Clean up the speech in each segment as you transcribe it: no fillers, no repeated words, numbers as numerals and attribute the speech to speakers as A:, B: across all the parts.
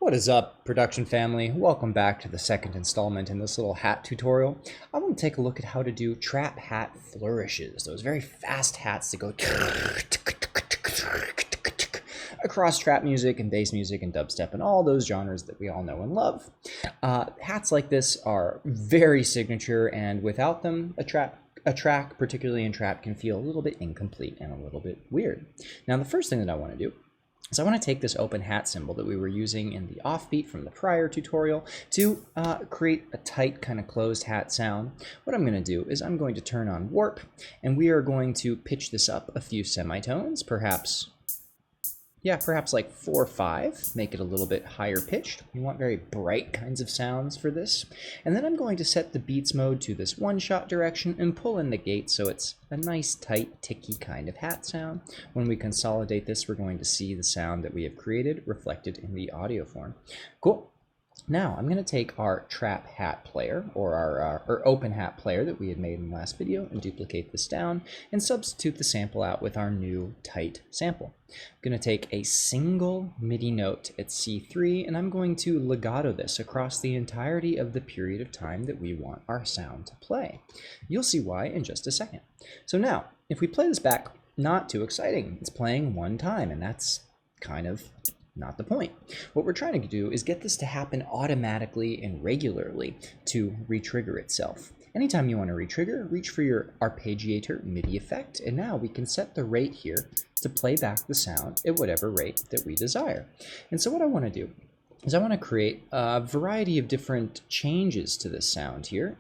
A: What is up, production family? Welcome back to the second installment in this little hat tutorial. I want to take a look at how to do trap hat flourishes, those very fast hats that go across trap music and bass music and dubstep and all those genres that we all know and love. Hats like this are very signature, and without them, a track, particularly in trap, can feel a little bit incomplete and a little bit weird. Now, the first thing that I want to do is I want to take this open hat symbol that we were using in the offbeat from the prior tutorial to create a tight kind of closed hat sound. What I'm going to do is I'm going to turn on warp, and we are going to pitch this up a few semitones, perhaps like 4 or 5, make it a little bit higher pitched. You want very bright kinds of sounds for this. And then I'm going to set the beats mode to this one-shot direction and pull in the gate so it's a nice, tight, ticky kind of hat sound. When we consolidate this, we're going to see the sound that we have created reflected in the audio form. Cool. Now I'm going to take our trap hat player, or our open hat player that we had made in the last video, and duplicate this down and substitute the sample out with our new tight sample. I'm going to take a single MIDI note at C3, and I'm going to legato this across the entirety of the period of time that we want our sound to play. You'll see why in just a second. So now, if we play this back, not too exciting. It's playing one time, and that's kind of not the point. What we're trying to do is get this to happen automatically and regularly to retrigger itself. Anytime you want to retrigger, reach for your arpeggiator MIDI effect, and now we can set the rate here to play back the sound at whatever rate that we desire. And so what I want to do is I want to create a variety of different changes to this sound here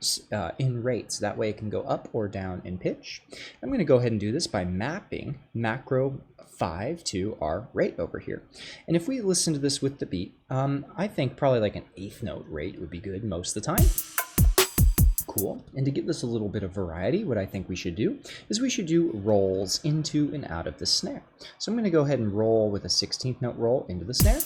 A: in rates. That way it can go up or down in pitch. I'm going to go ahead and do this by mapping macro 5 to our rate over here. And if we listen to this with the beat, I think probably like an 1/8 note rate would be good most of the time. Cool. And to give this a little bit of variety, what I think we should do is we should do rolls into and out of the snare. So I'm going to go ahead and roll with a 16th note roll into the snare.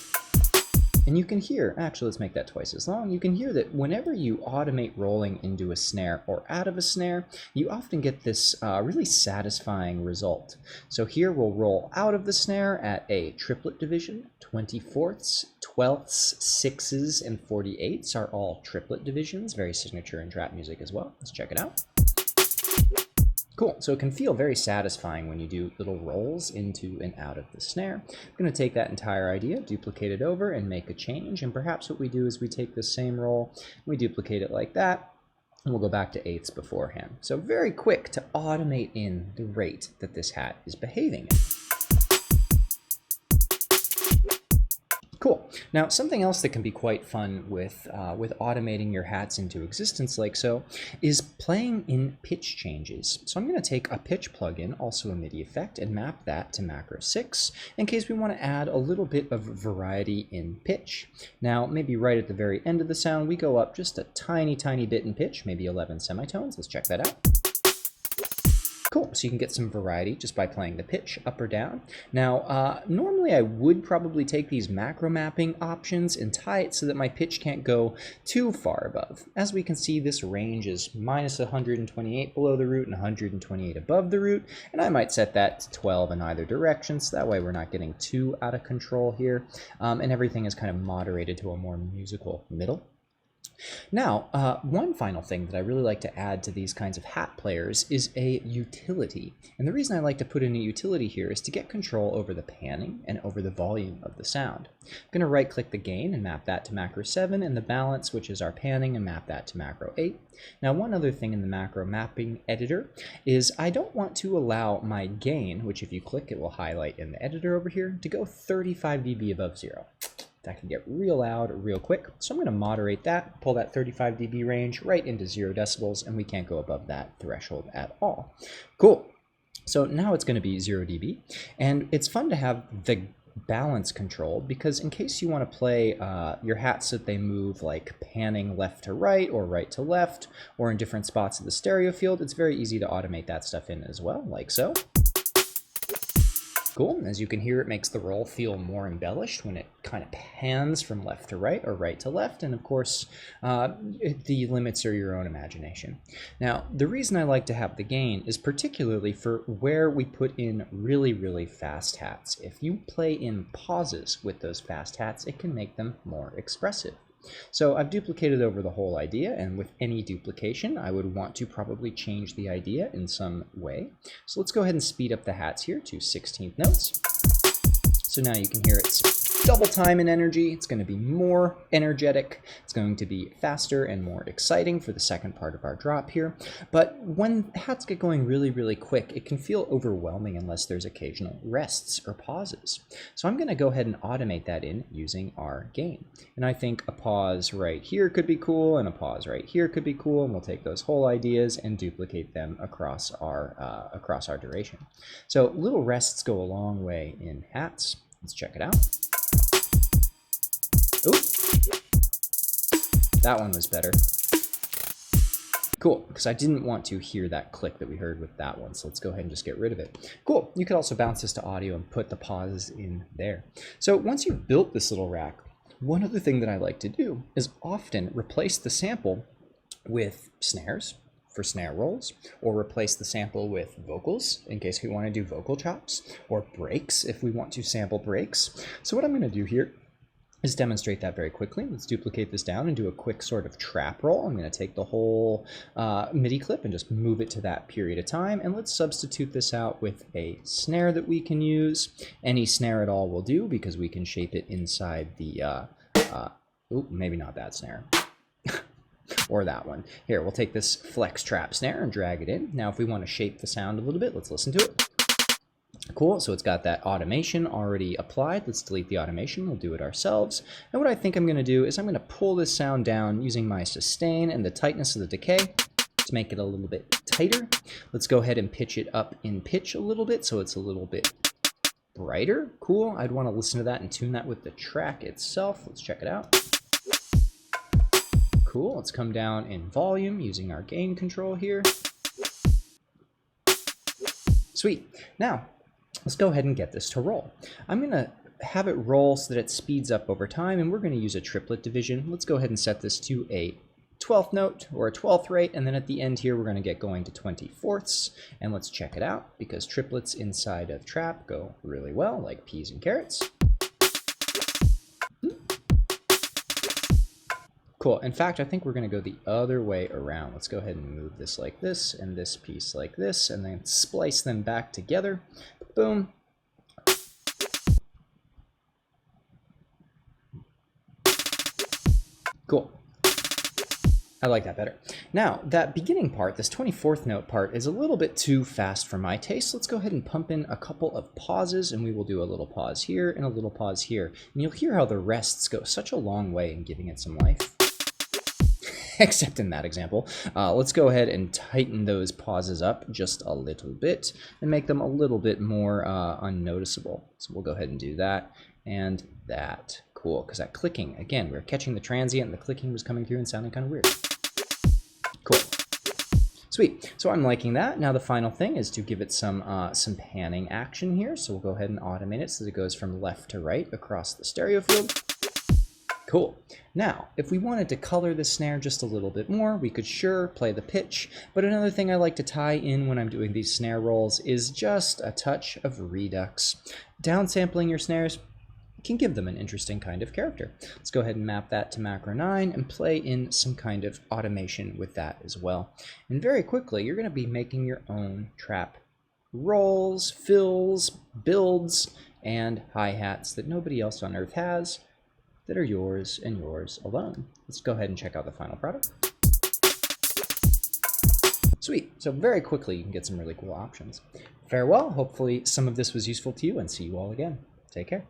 A: And you can hear, actually let's make that twice as long, you can hear that whenever you automate rolling into a snare or out of a snare, you often get this really satisfying result. So here we'll roll out of the snare at a triplet division. 24ths, 12ths, 6s, and 48ths are all triplet divisions, very signature in trap music as well. Let's check it out. Cool, so it can feel very satisfying when you do little rolls into and out of the snare. I'm going to take that entire idea, duplicate it over, and make a change. And perhaps what we do is we take the same roll, we duplicate it like that, and we'll go back to 8ths beforehand. So very quick to automate in the rate that this hat is behaving in. Cool. Now, something else that can be quite fun with automating your hats into existence like so is playing in pitch changes. So I'm going to take a pitch plugin, also a MIDI effect, and map that to macro 6 in case we want to add a little bit of variety in pitch. Now, maybe right at the very end of the sound, we go up just a tiny, tiny bit in pitch, maybe 11 semitones. Let's check that out. Cool, so you can get some variety just by playing the pitch up or down. Now, normally I would probably take these macro mapping options and tie it so that my pitch can't go too far above. As we can see, this range is minus 128 below the root and 128 above the root, and I might set that to 12 in either direction, so that way we're not getting too out of control here, and everything is kind of moderated to a more musical middle. Now, one final thing that I really like to add to these kinds of hat players is a utility. And the reason I like to put in a utility here is to get control over the panning and over the volume of the sound. I'm going to right-click the gain and map that to macro 7, and the balance, which is our panning, and map that to macro 8. Now, one other thing in the macro mapping editor is I don't want to allow my gain, which if you click it will highlight in the editor over here, to go 35 dB above 0. That can get real loud real quick. So I'm going to moderate that, pull that 35 dB range right into 0 decibels, and we can't go above that threshold at all. Cool. So now it's going to be 0 dB, and it's fun to have the balance control because in case you want to play your hats so that they move like panning left to right or right to left or in different spots of the stereo field, it's very easy to automate that stuff in as well, like so. Cool. As you can hear, it makes the roll feel more embellished when it kind of pans from left to right or right to left. And of course, the limits are your own imagination. Now, the reason I like to have the gain is particularly for where we put in really, really fast hats. If you play in pauses with those fast hats, it can make them more expressive. So I've duplicated over the whole idea, and with any duplication, I would want to probably change the idea in some way. So let's go ahead and speed up the hats here to 16th notes. So now you can hear it's double time in energy. It's going to be more energetic. It's going to be faster and more exciting for the second part of our drop here. But when hats get going really, really quick, it can feel overwhelming unless there's occasional rests or pauses. So I'm going to go ahead and automate that in using our gain. And I think a pause right here could be cool, and a pause right here could be cool, and we'll take those whole ideas and duplicate them across our duration. So little rests go a long way in hats. Let's check it out. Ooh, that one was better. Cool, because I didn't want to hear that click that we heard with that one, so let's go ahead and just get rid of it. Cool, you could also bounce this to audio and put the pauses in there. So once you've built this little rack, one other thing that I like to do is often replace the sample with snares for snare rolls, or replace the sample with vocals in case we want to do vocal chops, or breaks if we want to sample breaks. So what I'm going to do here is demonstrate that very quickly. Let's duplicate this down and do a quick sort of trap roll. I'm going to take the whole MIDI clip and just move it to that period of time, and let's substitute this out with a snare that we can use. Any snare at all will do, because we can shape it inside the maybe not that snare. Or that one. Here, we'll take this flex trap snare and drag it in. Now, if we want to shape the sound a little bit, let's listen to it. Cool, so it's got that automation already applied. Let's delete the automation, we'll do it ourselves. And what I think I'm going to do is I'm going to pull this sound down using my sustain and the tightness of the decay to make it a little bit tighter. Let's go ahead and pitch it up in pitch a little bit so it's a little bit brighter. Cool, I'd want to listen to that and tune that with the track itself. Let's check it out. Cool, let's come down in volume using our gain control here. Sweet. Now, let's go ahead and get this to roll. I'm going to have it roll so that it speeds up over time, and we're going to use a triplet division. Let's go ahead and set this to a 12th note or a 12th rate, and then at the end here we're going to get going to 24ths, and let's check it out, because triplets inside of trap go really well, like peas and carrots. Cool. In fact, I think we're going to go the other way around. Let's go ahead and move this like this, and this piece like this, and then splice them back together. Boom. Cool. I like that better. Now, that beginning part, this 24th note part, is a little bit too fast for my taste. Let's go ahead and pump in a couple of pauses, and we will do a little pause here and a little pause here. And you'll hear how the rests go such a long way in giving it some life. Except in that example. Let's go ahead and tighten those pauses up just a little bit and make them a little bit more unnoticeable. So we'll go ahead and do that and that. Cool, because that clicking, again, we were catching the transient and the clicking was coming through and sounding kind of weird. Cool. Sweet. So I'm liking that. Now the final thing is to give it some panning action here. So we'll go ahead and automate it so that it goes from left to right across the stereo field. Cool. Now, if we wanted to color the snare just a little bit more, we could sure play the pitch, but another thing I like to tie in when I'm doing these snare rolls is just a touch of redux. Downsampling your snares can give them an interesting kind of character. Let's go ahead and map that to macro 9 and play in some kind of automation with that as well. And very quickly, you're going to be making your own trap rolls, fills, builds, and hi-hats that nobody else on earth has, that are yours and yours alone. Let's go ahead and check out the final product. Sweet. So very quickly you can get some really cool options. Farewell. Hopefully some of this was useful to you, and see you all again. Take care.